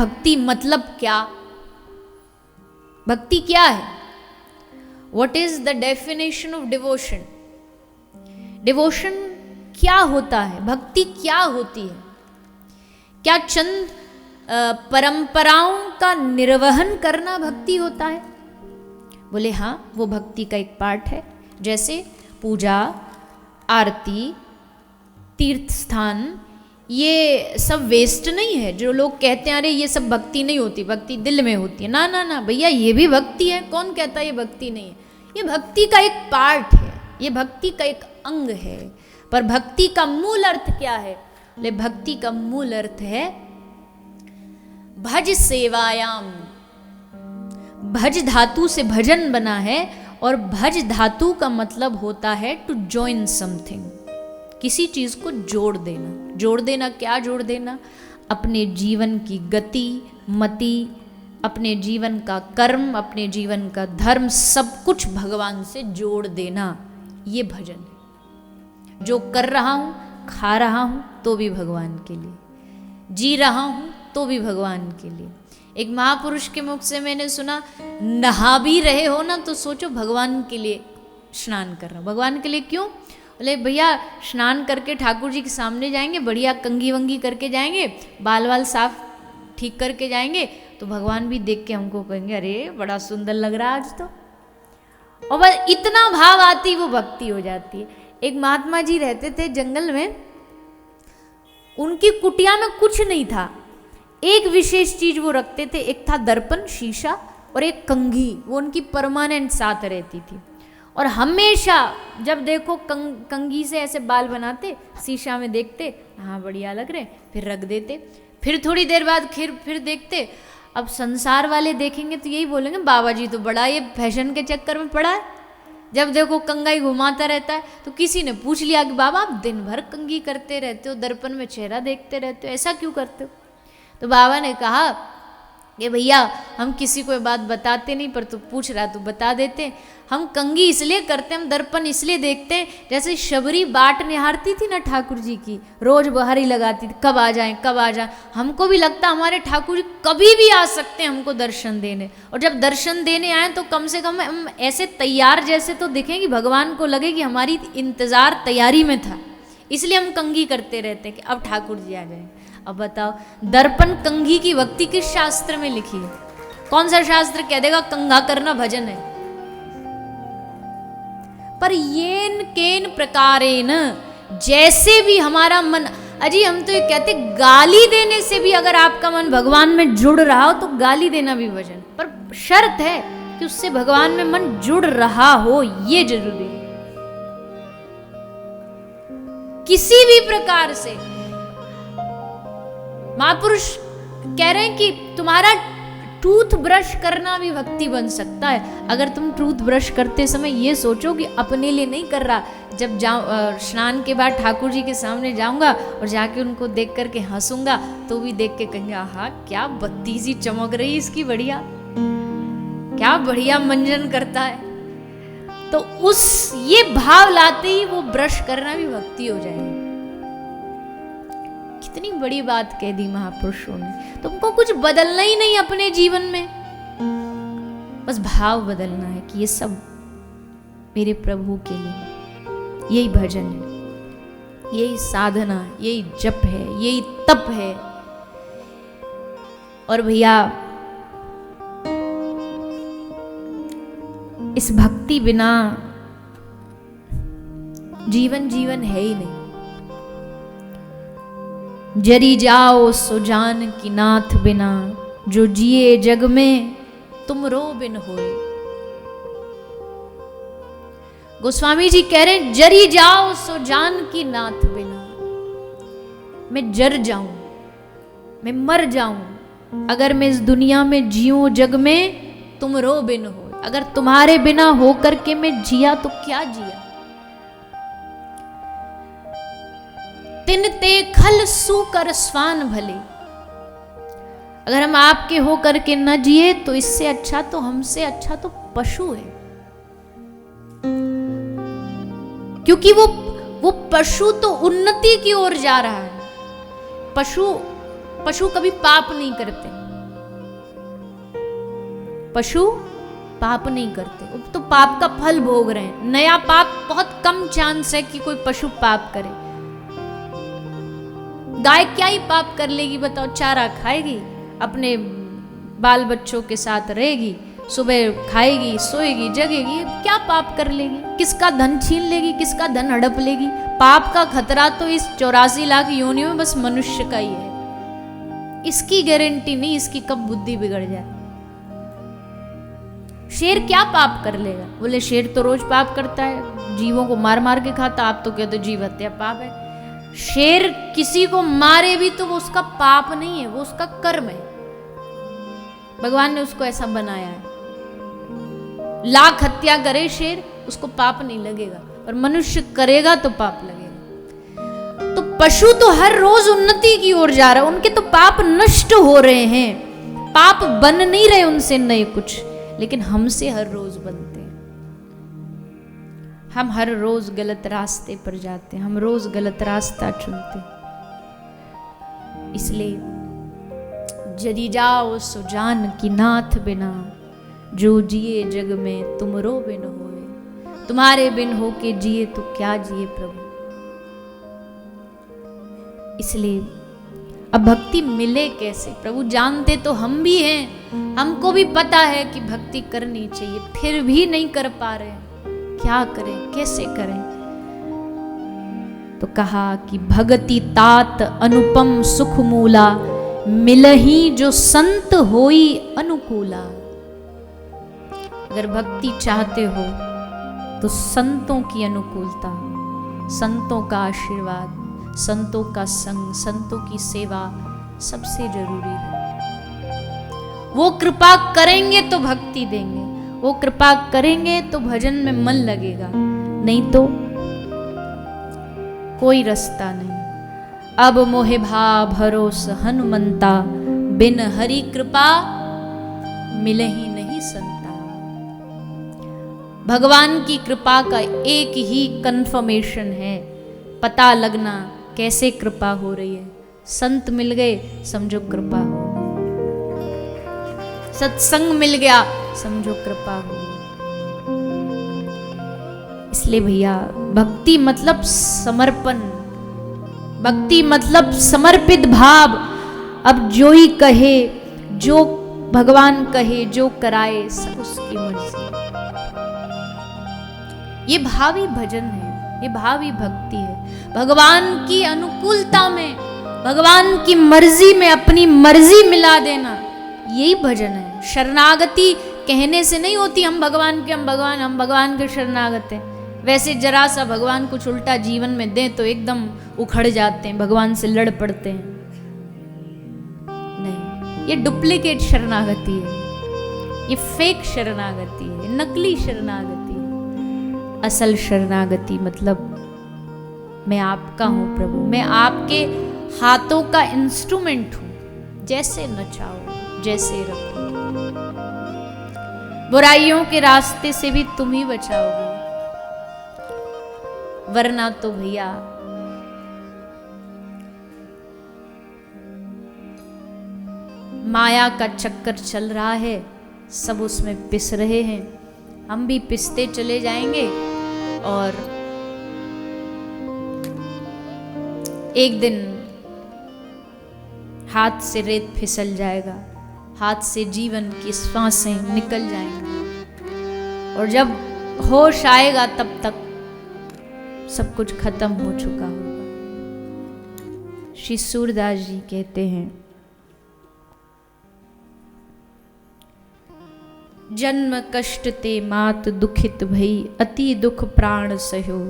भक्ति मतलब क्या, भक्ति क्या है, what is the definition of devotion, devotion क्या होता है, भक्ति क्या होती है। क्या चंद परंपराओं का निर्वहन करना भक्ति होता है? बोले हाँ, वो भक्ति का एक पार्ट है। जैसे पूजा, आरती, तीर्थ स्थान, ये सब वेस्ट नहीं है। जो लोग कहते हैं अरे ये सब भक्ति नहीं होती, भक्ति दिल में होती है, ना ना ना भैया, ये भी भक्ति है। कौन कहता है ये भक्ति नहीं है? ये भक्ति का एक पार्ट है, ये भक्ति का एक अंग है। पर भक्ति का मूल अर्थ क्या है? बोले भक्ति का मूल अर्थ है भज सेवायाम। भज धातु से भजन बना है, और भज धातु का मतलब होता है टू जॉइन समथिंग, किसी चीज को जोड़ देना। जोड़ देना, क्या जोड़ देना? अपने जीवन की गति, मति, अपने जीवन का कर्म, अपने जीवन का धर्म, सब कुछ भगवान से जोड़ देना, ये भजन है। जो कर रहा हूं, खा रहा हूं तो भी भगवान के लिए, जी रहा हूं तो भी भगवान के लिए। एक महापुरुष के मुख से मैंने सुना, नहा भी रहे हो ना तो सोचो भगवान के लिए स्नान कर रहा हूं। भगवान के लिए क्यों? बोले भैया स्नान करके ठाकुर जी के सामने जाएंगे, बढ़िया कंघी वंगी करके जाएंगे, बाल वाल साफ ठीक करके जाएंगे, तो भगवान भी देख के हमको कहेंगे अरे बड़ा सुंदर लग रहा है आज तो। और बस इतना भाव आती वो भक्ति हो जाती है। एक महात्मा जी रहते थे जंगल में, उनकी कुटिया में कुछ नहीं था, एक विशेष चीज वो रखते थे, एक था दर्पण, शीशा, और एक कंघी, वो उनकी परमानेंट साथ रहती थी। और हमेशा जब देखो कंघी से ऐसे बाल बनाते, शीशा में देखते, हाँ बढ़िया लग रहे, फिर रख देते। फिर थोड़ी देर बाद फिर देखते। अब संसार वाले देखेंगे तो यही बोलेंगे बाबा जी तो बड़ा ये फैशन के चक्कर में पड़ा है, जब देखो कंघा ही घुमाता रहता है। तो किसी ने पूछ लिया कि बाबा आप दिन भर कंघी करते रहते हो, दर्पण में चेहरा देखते रहते हो, ऐसा क्यों करते हो? तो बाबा ने कहा कि भैया हम किसी को ये बात बताते नहीं, पर तू पूछ रहा तो बता देते। हम कंघी इसलिए करते, हम दर्पण इसलिए देखते हैं, जैसे शबरी बाट निहारती थी ना ठाकुर जी की, रोज बहारी लगाती थी, कब आ जाएं कब आ जाएं। हमको भी लगता हमारे ठाकुर जी कभी भी आ सकते हैं हमको दर्शन देने, और जब दर्शन देने आए तो कम से कम हम ऐसे तैयार जैसे तो दिखें कि भगवान को लगे कि हमारी इंतजार तैयारी में था। इसलिए हम कंघी करते रहते हैं कि अब ठाकुर जी आ जाए। अब बताओ, दर्पण कंघी की भक्ति किस शास्त्र में लिखी है? कौन सा शास्त्र कह देगा कंघा करना भजन है? पर येन केन प्रकारेण, जैसे भी हमारा मन, अजी हम तो ये कहते गाली देने से भी अगर आपका मन भगवान में जुड़ रहा हो तो गाली देना भी भजन, पर शर्त है कि उससे भगवान में मन जुड़ रहा हो, ये जरूरी है। किसी भी प्रकार से महापुरुष कह रहे हैं कि तुम्हारा टूथ ब्रश करना भी भक्ति बन सकता है। अगर तुम टूथ ब्रश करते समय ये सोचो कि अपने लिए नहीं कर रहा, जब स्नान के बाद ठाकुर जी के सामने जाऊंगा और जाके उनको देख करके हंसूंगा तो भी देख के कहेंगे आहा क्या बत्ती सी चमक रही इसकी, बढ़िया, क्या बढ़िया मंजन करता है। तो उस ये भाव लाते ही वो ब्रश करना भी भक्ति हो जाएगी। कितनी बड़ी बात कह दी महापुरुषों ने। तुमको कुछ बदलना ही नहीं अपने जीवन में, बस भाव बदलना है कि ये सब मेरे प्रभु के लिए। यही भजन है, यही साधना है, यही जप है, यही तप है। और भैया इस भक्ति बिना जीवन जीवन है ही नहीं। जरी जाओ सो जान की नाथ बिना, जो जिए जग में तुम रो बिन होए। गोस्वामी जी कह रहे हैं जरी जाओ सो जान की नाथ बिना, मैं जर जाऊं, मैं मर जाऊं अगर मैं इस दुनिया में जीऊं जग में तुम रो बिन होए। अगर तुम्हारे बिना होकर के मैं जिया तो क्या जिया। तिन ते खल सूकर स्वान भले, अगर हम आपके हो करके न जिए तो इससे अच्छा तो हमसे अच्छा तो पशु है। क्योंकि वो पशु तो उन्नति की ओर जा रहा है। पशु कभी पाप नहीं करते, पशु पाप नहीं करते, वो तो पाप का फल भोग रहे हैं। नया पाप बहुत कम चांस है कि कोई पशु पाप करे। गाय क्या ही पाप कर लेगी बताओ, चारा खाएगी, अपने बाल बच्चों के साथ रहेगी, सुबह खाएगी, सोएगी, जगेगी, क्या पाप कर लेगी? किसका धन छीन लेगी, किसका धन हड़प लेगी? पाप का खतरा तो इस 84 लाख योनियों में बस मनुष्य का ही है, इसकी गारंटी नहीं इसकी कब बुद्धि बिगड़ जाए। शेर क्या पाप कर लेगा? बोले शेर तो रोज पाप करता है, जीवों को मार मार के खाता, आप तो कहते जीव हत्या पाप है। शेर किसी को मारे भी तो वो उसका पाप नहीं है, वो उसका कर्म है, भगवान ने उसको ऐसा बनाया है। लाख हत्या करे शेर, उसको पाप नहीं लगेगा, और मनुष्य करेगा तो पाप लगेगा। तो पशु तो हर रोज उन्नति की ओर जा रहा है, उनके तो पाप नष्ट हो रहे हैं, पाप बन नहीं रहे उनसे नए कुछ, लेकिन हमसे हर रोज बनते हैं। हम हर रोज गलत रास्ते पर जाते हैं, हम रोज गलत रास्ता चुनते हैं। इसलिए जदि जाओ सो जान की नाथ बिना, जो जिए जग में तुमरो बिन होए। तुम्हारे बिन हो के जिए तो क्या जिए प्रभु। इसलिए अब भक्ति मिले कैसे? प्रभु जानते तो हम भी हैं, हमको भी पता है कि भक्ति करनी चाहिए, फिर भी नहीं कर पा रहे हैं, क्या करें, कैसे करें? तो कहा कि भगति तात अनुपम सुख मूला, मिलही जो संत होई अनुकूला। अगर भक्ति चाहते हो तो संतों की अनुकूलता, संतों का आशीर्वाद, संतों का संग, संतों की सेवा सबसे जरूरी है। वो कृपा करेंगे तो भक्ति देंगे, वो कृपा करेंगे तो भजन में मन लगेगा, नहीं तो कोई रास्ता नहीं। अब मोहे भा भरोस हनुमंता, बिन हरि कृपा मिले ही नहीं संता। भगवान की कृपा का एक ही कंफर्मेशन है, पता लगना कैसे कृपा हो रही है। संत मिल गए समझो कृपा हो, सत्संग मिल गया समझो कृपा हो। इसलिए भैया भक्ति मतलब समर्पण, भक्ति मतलब समर्पित भाव। अब जो ही कहे, जो भगवान कहे, जो कराए, सब उसकी मर्जी। ये भावी भजन है, ये भावी भक्ति है। भगवान की अनुकूलता में, भगवान की मर्जी में अपनी मर्जी मिला देना, यही भजन है। शरणागति कहने से नहीं होती हम भगवान के, हम भगवान के शरणागत हैं। वैसे जरा सा भगवान कुछ उल्टा जीवन में दें तो एकदम उखड़ जाते हैं, भगवान से लड़ पड़ते हैं। नहीं, ये डुप्लीकेट शरणागति है, ये फेक शरणागति है, नकली शरणागति है। असल शरणागति मतलब मैं आपका हूं प्रभु, मैं आपके हाथों का इंस्ट्रूमेंट हूं, जैसे नचाओ जैसे रखो। बुराइयों के रास्ते से भी तुम ही बचाओगे, वरना तो भैया माया का चक्कर चल रहा है, सब उसमें पिस रहे हैं, हम भी पिसते चले जाएंगे और एक दिन हाथ से रेत फिसल जाएगा, हाथ से जीवन की सांसें निकल जाएंगी, और जब होश आएगा तब तक सब कुछ खत्म हो चुका होगा। श्री सूरदास जी कहते हैं, जन्म कष्ट ते मात दुखित भई, अति दुख प्राण सह्यो।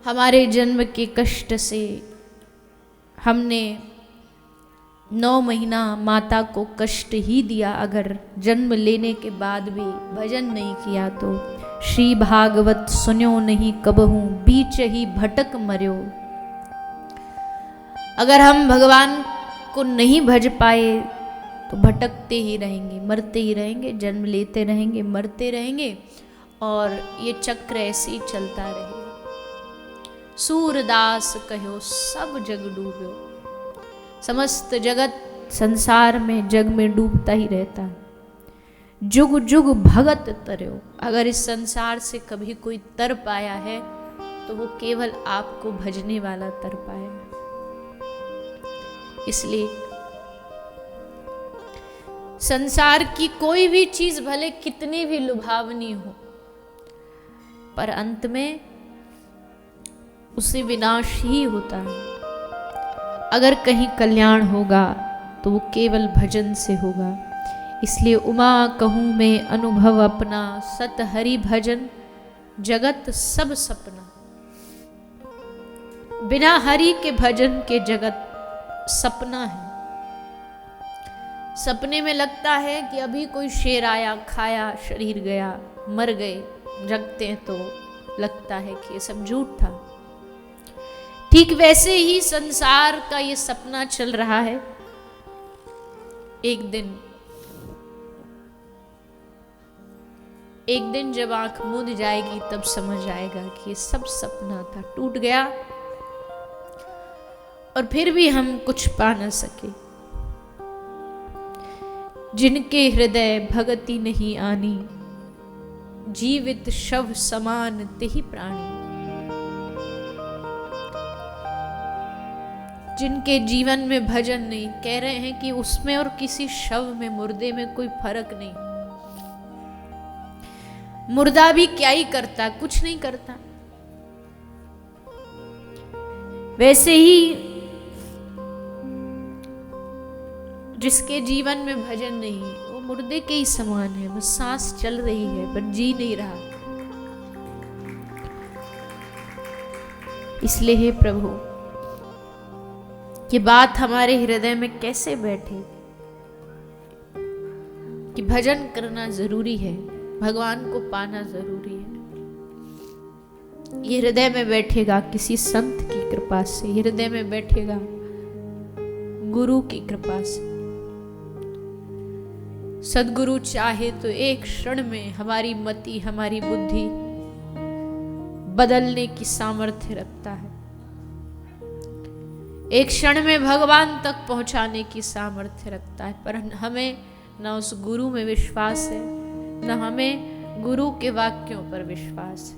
हमारे जन्म के कष्ट से हमने 9 महीना माता को कष्ट ही दिया। अगर जन्म लेने के बाद भी भजन नहीं किया तो श्री भागवत सुन्यो नहीं कबहू, बीच ही भटक मर्यो। अगर हम भगवान को नहीं भज पाए तो भटकते ही रहेंगे, मरते ही रहेंगे, जन्म लेते रहेंगे, मरते रहेंगे, और ये चक्र ऐसे ही चलता रहेगा। सूरदास कहो सब जग डूब्यो, समस्त जगत संसार में जग में डूबता ही रहता है। जुग जुग भगत तरयो, अगर इस संसार से कभी कोई तर पाया है तो वो केवल आपको भजने वाला तर पाया है। इसलिए संसार की कोई भी चीज भले कितनी भी लुभावनी हो, पर अंत में उसे विनाश ही होता है। अगर कहीं कल्याण होगा तो वो केवल भजन से होगा। इसलिए उमा कहूँ मैं अनुभव अपना, सत हरि भजन जगत सब सपना। बिना हरि के भजन के जगत सपना है। सपने में लगता है कि अभी कोई शेर आया, खाया, शरीर गया, मर गए। जगते हैं तो लगता है कि ये सब झूठ था। ठीक वैसे ही संसार का ये सपना चल रहा है। एक दिन जब आंख मूंद जाएगी तब समझ आएगा कि ये सब सपना था, टूट गया और फिर भी हम कुछ पा न सके। जिनके हृदय भगति नहीं आनी, जीवित शव समान तेहि प्राणी। जिनके जीवन में भजन नहीं, कह रहे हैं कि उसमें और किसी शव में, मुर्दे में कोई फर्क नहीं। मुर्दा भी क्या ही करता, कुछ नहीं करता। वैसे ही जिसके जीवन में भजन नहीं, वो मुर्दे के ही समान है। बस सांस चल रही है पर जी नहीं रहा। इसलिए हे प्रभु, ये बात हमारे हृदय में कैसे बैठे कि भजन करना जरूरी है, भगवान को पाना जरूरी है। ये हृदय में बैठेगा किसी संत की कृपा से, हृदय में बैठेगा गुरु की कृपा से। सदगुरु चाहे तो एक क्षण में हमारी मति, हमारी बुद्धि बदलने की सामर्थ्य रखता है। एक क्षण में भगवान तक पहुंचाने की सामर्थ्य रखता है। पर हमें न उस गुरु में विश्वास है, न हमें गुरु के वाक्यों पर विश्वास है।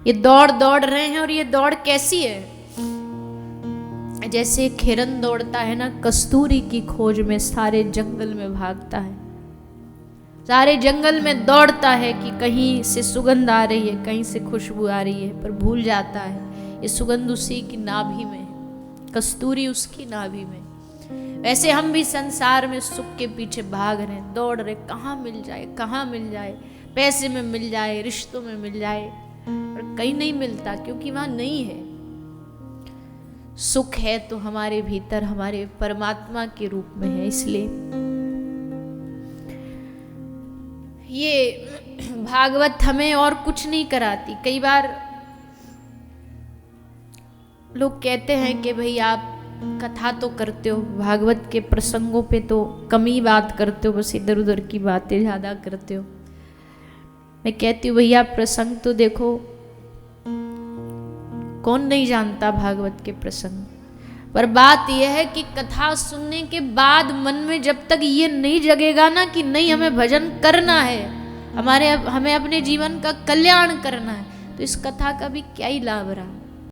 ये दौड़ रहे हैं, और ये दौड़ कैसी है? जैसे एक हिरन दौड़ता है ना, कस्तूरी की खोज में सारे जंगल में भागता है, सारे जंगल में दौड़ता है कि कहीं से सुगंध आ रही है, कहीं से खुशबू आ रही है, पर भूल जाता है ये सुगंध उसी की नाभि में है, कस्तूरी उसकी नाभि में। वैसे हम भी संसार में सुख के पीछे भाग रहे हैं, दौड़ रहे, कहाँ मिल जाए, कहाँ मिल जाए, पैसे में मिल जाए, रिश्तों में मिल जाए, पर कहीं नहीं मिलता, क्योंकि वहां नहीं है। सुख है तो हमारे भीतर, हमारे परमात्मा के रूप में है। इसलिए ये भागवत हमें और कुछ नहीं कराती। कई बार लोग कहते हैं कि भाई आप कथा तो करते हो, भागवत के प्रसंगों पे तो कम ही बात करते हो, बस इधर उधर की बातें ज्यादा करते हो। मैं कहती हूँ भैया प्रसंग तो देखो, कौन नहीं जानता भागवत के प्रसंग, पर बात यह है कि कथा सुनने के बाद मन में जब तक ये नहीं जगेगा ना कि नहीं हमें भजन करना है, हमें अपने जीवन का कल्याण करना है, तो इस कथा का भी क्या ही लाभ रहा।